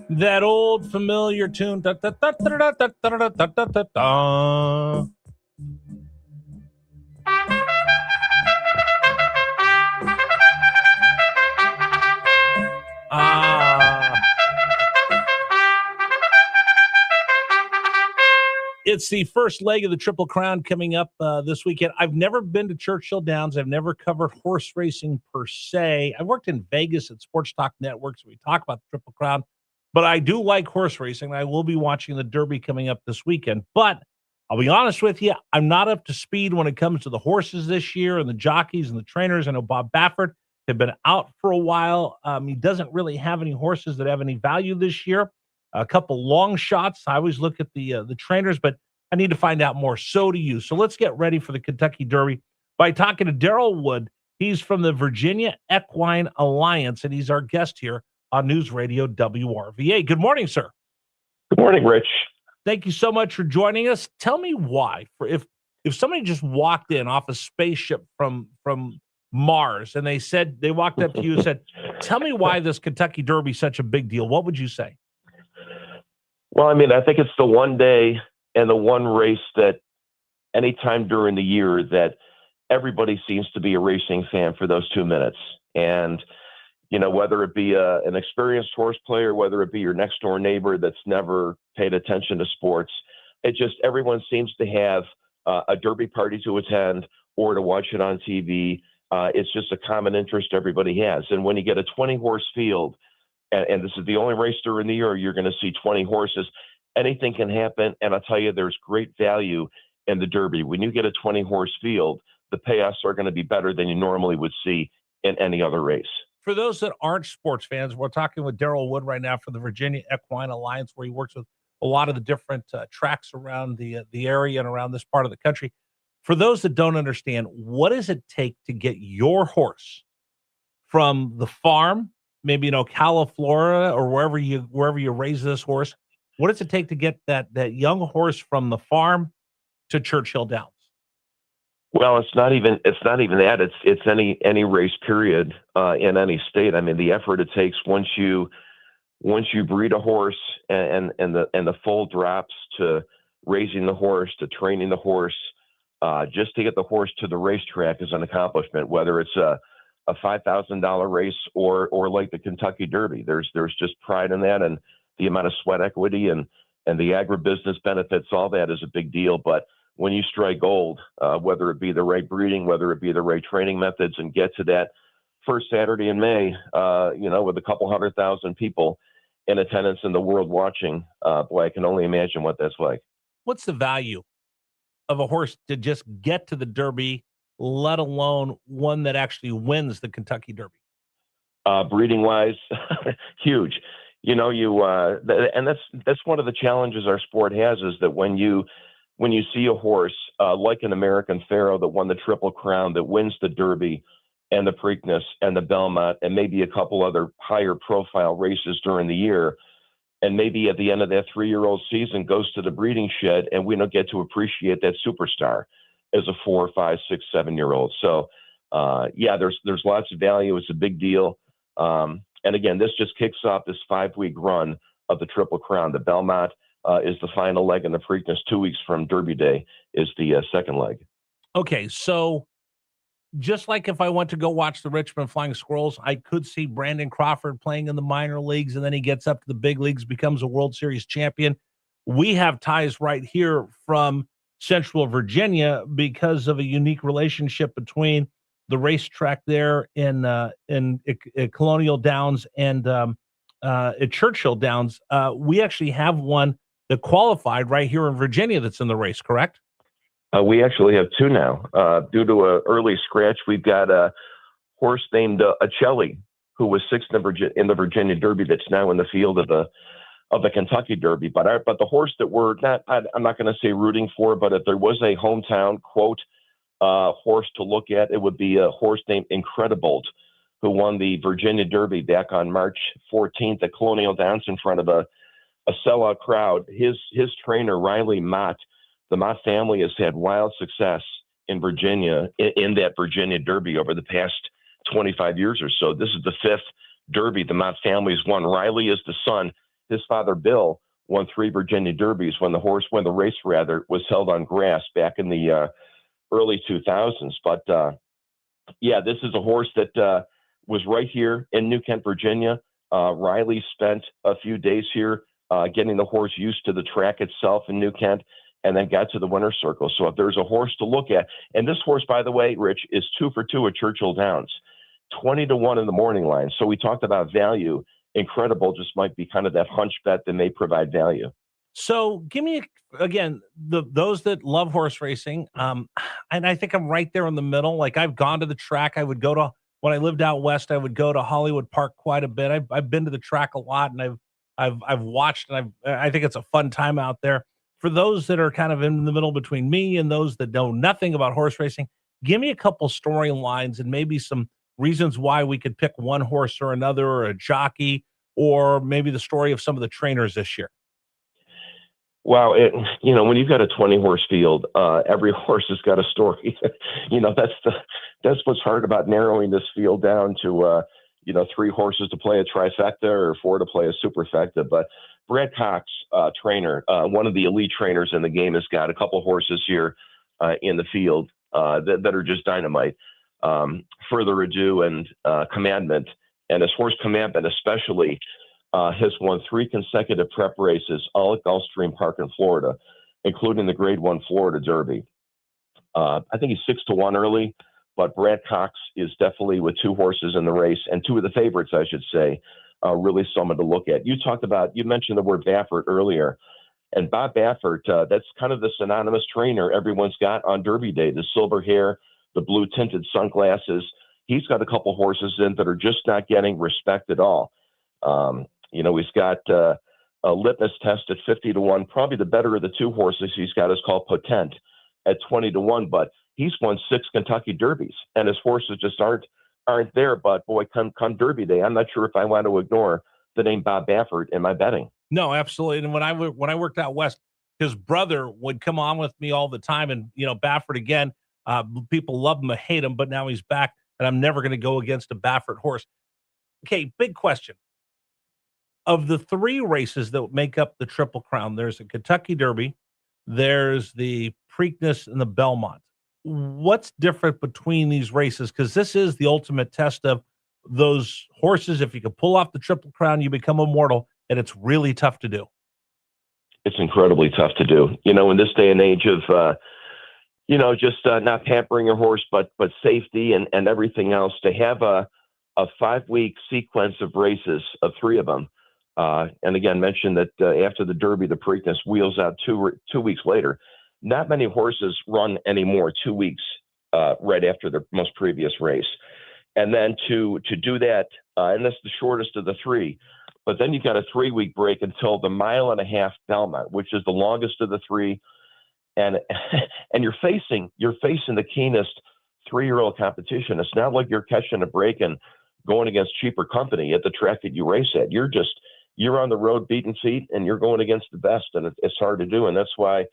That old familiar tune. Da, da, da, da, da, da, da, da, da, da, da. Ah. It's the first leg of the Triple Crown coming up this weekend. I've never been to Churchill Downs. I've never covered horse racing per se. I worked in Vegas at Sports Talk Network, so we talk about the Triple Crown. But I do like horse racing. I will be watching the Derby coming up this weekend. But I'll be honest with you, I'm not up to speed when it comes to the horses this year and the jockeys and the trainers. I know Bob Baffert had been out for a while. He doesn't really have any horses that have any value this year. A couple long shots. I always look at the trainers, but I need to find out more. So do you. So let's get ready for the Kentucky Derby by talking to Daryl Wood. He's from the Virginia Equine Alliance, and he's our guest here on News Radio WRVA. Good morning, sir. Good morning, Rich. Thank you so much for joining us. Tell me why. If somebody just walked in off a spaceship from Mars and they walked up to you and said, "Tell me why this Kentucky Derby is such a big deal," what would you say? Well, I mean, I think it's the one day and the one race that anytime during the year that everybody seems to be a racing fan for those 2 minutes. And, you know, whether it be an experienced horse player, whether it be your next door neighbor that's never paid attention to sports, everyone seems to have a Derby party to attend or to watch it on TV. It's just a common interest everybody has. And when you get a 20 horse field, and this is the only race during the year you're going to see 20 horses, anything can happen. And I'll tell you, there's great value in the Derby. When you get a 20 horse field, the payouts are going to be better than you normally would see in any other race. For those that aren't sports fans, we're talking with Daryl Wood right now for the Virginia Equine Alliance, where he works with a lot of the different tracks around the area and around this part of the country. For those that don't understand, what does it take to get your horse from the farm, maybe in Ocala, Florida, or wherever you raise this horse? What does it take to get that young horse from the farm to Churchill Downs? Well, it's not even that. It's any race period in any state. I mean, the effort it takes once you breed a horse and the full drops to raising the horse to training the horse, just to get the horse to the racetrack is an accomplishment. Whether it's a $5,000 race or like the Kentucky Derby, there's just pride in that, and the amount of sweat equity and the agribusiness benefits. All that is a big deal. But when you strike gold, whether it be the right breeding, whether it be the right training methods, and get to that first Saturday in May, with a couple 100,000 people in attendance in the world watching, boy, I can only imagine what that's like. What's the value of a horse to just get to the Derby, let alone one that actually wins the Kentucky Derby? Breeding wise, huge. And that's one of the challenges our sport has, is that when you see a horse like an American Pharoah that won the Triple Crown, that wins the Derby and the Preakness and the Belmont and maybe a couple other higher profile races during the year, and maybe at the end of that 3-year-old season goes to the breeding shed, and we don't get to appreciate that superstar as a 4, 5, 6, 7-year-old. So, there's lots of value. It's a big deal. And again, this just kicks off this 5-week run of the Triple Crown. The Belmont is the final leg, and the Preakness 2 weeks from Derby Day is the second leg. Okay, so just like if I went to go watch the Richmond Flying Squirrels, I could see Brandon Crawford playing in the minor leagues, and then he gets up to the big leagues, becomes a World Series champion. We have ties right here from Central Virginia because of a unique relationship between the racetrack there in Colonial Downs and at Churchill Downs. We actually have one that qualified right here in Virginia that's in the race, correct? We actually have two now. Due to an early scratch, we've got a horse named Acelli, who was sixth in the Virginia Derby, that's now in the field of the Kentucky Derby. But the horse that we're not, I'm not going to say rooting for, but if there was a hometown quote horse to look at, it would be a horse named Incredibolt, who won the Virginia Derby back on March 14th at Colonial Downs in front of a sellout crowd. His trainer, Riley Mott, the Mott family has had wild success in Virginia, in that Virginia Derby over the past 25 years or so. This is the fifth Derby the Mott family has won. Riley is the son. his father Bill won 3 Virginia Derbies when the race was held on grass back in the early 2000s. But yeah, this is a horse that was right here in New Kent, Virginia. Riley spent a few days here getting the horse used to the track itself in New Kent, and then got to the winner's circle. So if there's a horse to look at, and this horse, by the way, Rich, is 2 for 2 at Churchill Downs, 20-1 in the morning line. So we talked about value. Incredible just might be kind of that hunch bet that may provide value. So give me, again, those that love horse racing, and I think I'm right there in the middle. Like, I've gone to the track. I would go to, when I lived out west, I would go to Hollywood Park quite a bit. I've been to the track a lot, and I've watched, and I think it's a fun time out there. For those that are kind of in the middle between me and those that know nothing about horse racing, give me a couple storylines and maybe some reasons why we could pick one horse or another, or a jockey, or maybe the story of some of the trainers this year. Wow, when you've got a 20-horse field, every horse has got a story. That's what's hard about narrowing this field down to 3 horses to play a trifecta or 4 to play a superfecta. But Brad Cox, trainer, one of the elite trainers in the game, has got a couple horses here in the field that are just dynamite. Further Ado and Commandment, and his horse Commandment especially, has won 3 consecutive prep races, all at Gulfstream Park in Florida, including the Grade 1 Florida Derby. I think he's 6-1 early, but Brad Cox is definitely, with 2 horses in the race, and 2 of the favorites, I should say, really someone to look at. You mentioned the word Baffert earlier, and Bob Baffert, that's kind of the synonymous trainer everyone's got on Derby Day, the silver hair, the blue tinted sunglasses. He's got a couple horses in that are just not getting respect at all. He's got a litmus test at 50-1. Probably the better of the 2 horses he's got is called Potent at 20-1, but he's won 6 Kentucky Derbies, and his horses just aren't there. But boy, come Derby Day, I'm not sure if I want to ignore the name Bob Baffert in my betting. No, absolutely. And when I worked out west, his brother would come on with me all the time, and Baffert again. People love him or hate him, but now he's back, and I'm never going to go against a Baffert horse. Okay, big question. Of the 3 races that make up the Triple Crown, there's a Kentucky Derby, there's the Preakness, and the Belmont. What's different between these races? Because this is the ultimate test of those horses. If you can pull off the Triple Crown, you become immortal, and it's really tough to do. It's incredibly tough to do. In this day and age of just not pampering your horse, but safety and everything else, to have a 5-week sequence of races, of 3 of them. And again, mentioned that after the Derby, the Preakness wheels out 2 weeks later. Not many horses run anymore 2 weeks right after their most previous race. And then to do that, and that's the shortest of the 3, but then you've got a 3-week break until the 1.5 mile Belmont, which is the longest of the 3. And you're facing the keenest 3-year-old competition. It's not like you're catching a break and going against cheaper company at the track that you race at. You're on the road beating feet, and you're going against the best, and it's hard to do. And that's why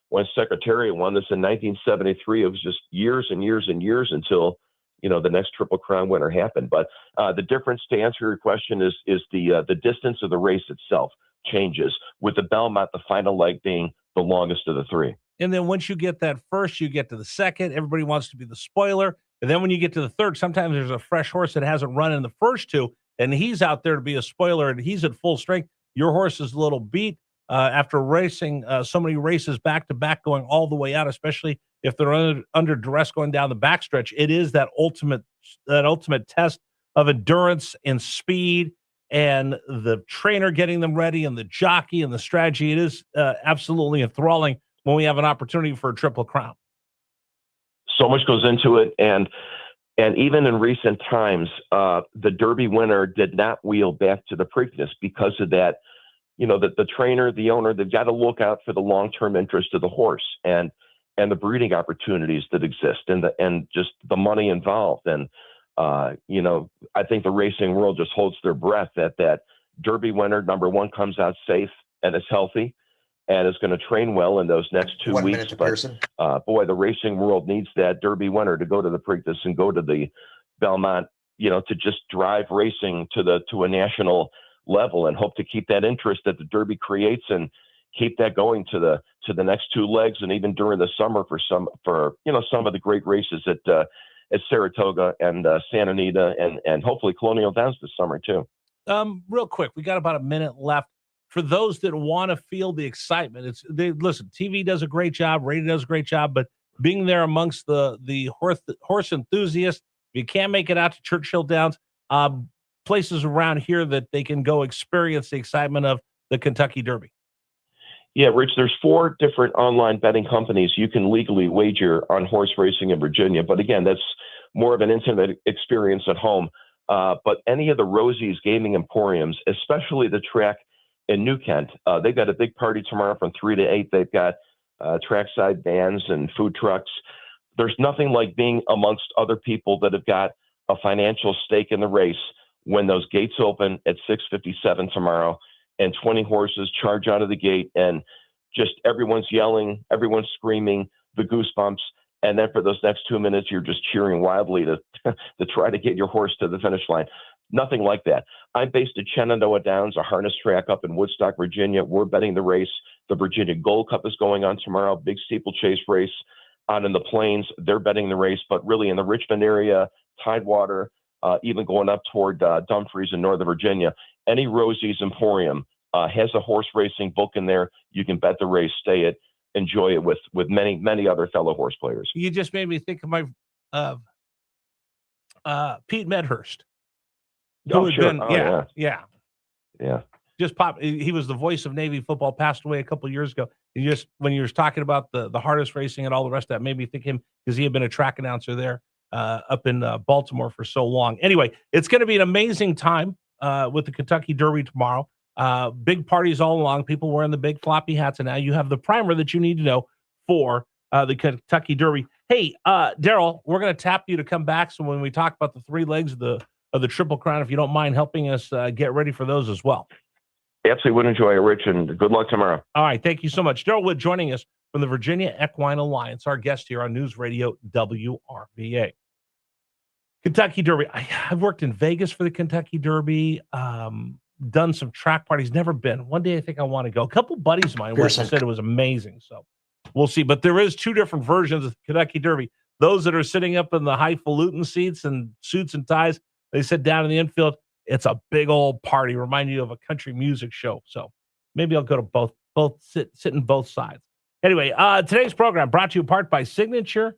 when Secretariat won this in 1973, it was just years and years and years until the next Triple Crown winner happened. But the difference, to answer your question, is the distance of the race itself changes, with the Belmont, the final leg, being the longest of the 3. And then once you get that first, you get to the second. Everybody wants to be the spoiler. And then when you get to the third, sometimes there's a fresh horse that hasn't run in the first 2, and he's out there to be a spoiler, and he's at full strength. Your horse is a little beat after racing so many races back to back, going all the way out, especially if they're under duress going down the backstretch. It is that ultimate test of endurance and speed, and the trainer getting them ready, and the jockey and the strategy. It is absolutely enthralling when we have an opportunity for a Triple Crown. So much goes into it, and even in recent times, the Derby winner did not wheel back to the Preakness because of that. The trainer, the owner, they've got to look out for the long-term interest of the horse and the breeding opportunities that exist, and just the money involved. And I think the racing world just holds their breath that Derby winner, number 1, comes out safe and is healthy, and is going to train well in those next 2 1 weeks. minute to but person. boy, the racing world needs that Derby winner to go to the Preakness and go to the Belmont, to just drive racing to a national level, and hope to keep that interest that the Derby creates and keep that going to the next two legs, and even during the summer for some of the great races at Saratoga and Santa Anita and hopefully Colonial Downs this summer too. Real quick, we got about a minute left. For those that want to feel the excitement, listen, TV does a great job, radio does a great job, but being there amongst the horse enthusiasts, if you can't make it out to Churchill Downs, places around here that they can go experience the excitement of the Kentucky Derby. Yeah, Rich, there's 4 different online betting companies you can legally wager on horse racing in Virginia. But again, that's more of an intimate experience at home. But any of the Rosie's Gaming Emporiums, especially the track in New Kent, they've got a big party tomorrow from 3 to 8. They've got trackside bands and food trucks. There's nothing like being amongst other people that have got a financial stake in the race when those gates open at 6:57 tomorrow and 20 horses charge out of the gate and just everyone's yelling, everyone's screaming, the goosebumps. And then for those next 2 minutes, you're just cheering wildly to try to get your horse to the finish line. Nothing like that. I'm based at Shenandoah Downs, a harness track up in Woodstock, Virginia. We're betting the race. The Virginia Gold Cup is going on tomorrow, big steeplechase race out in the plains. They're betting the race, but really in the Richmond area, Tidewater, even going up toward Dumfries in Northern Virginia, any Rosie's Emporium has a horse racing book in there. You can bet the race, stay it, enjoy it with many other fellow horse players. You just made me think of my Pete Medhurst. Oh, sure. Yeah. Just pop. He was the voice of Navy football. Passed away a couple of years ago. When you were talking about the hardest racing and all the rest of that, made me think him because he had been a track announcer there up in Baltimore for so long. Anyway, it's going to be an amazing time with the Kentucky Derby tomorrow. Big parties all along. People wearing the big floppy hats, and now you have the primer that you need to know for the Kentucky Derby. Hey, Daryl, we're going to tap you to come back. So when we talk about the 3 legs of the Triple Crown, if you don't mind helping us get ready for those as well. Absolutely would enjoy it, Rich, and good luck tomorrow. All right, thank you so much. Daryl Wood joining us from the Virginia Equine Alliance, our guest here on News Radio WRVA. Kentucky Derby. I've worked in Vegas for the Kentucky Derby, done some track parties, never been. One day I think I want to go. A couple buddies of mine said it was amazing, so we'll see. But there is 2 different versions of the Kentucky Derby. Those that are sitting up in the highfalutin seats and suits and ties, they sit down in the infield. It's a big old party, remind you of a country music show. So maybe I'll go to both sit in both sides. Anyway, today's program brought to you in part by Signature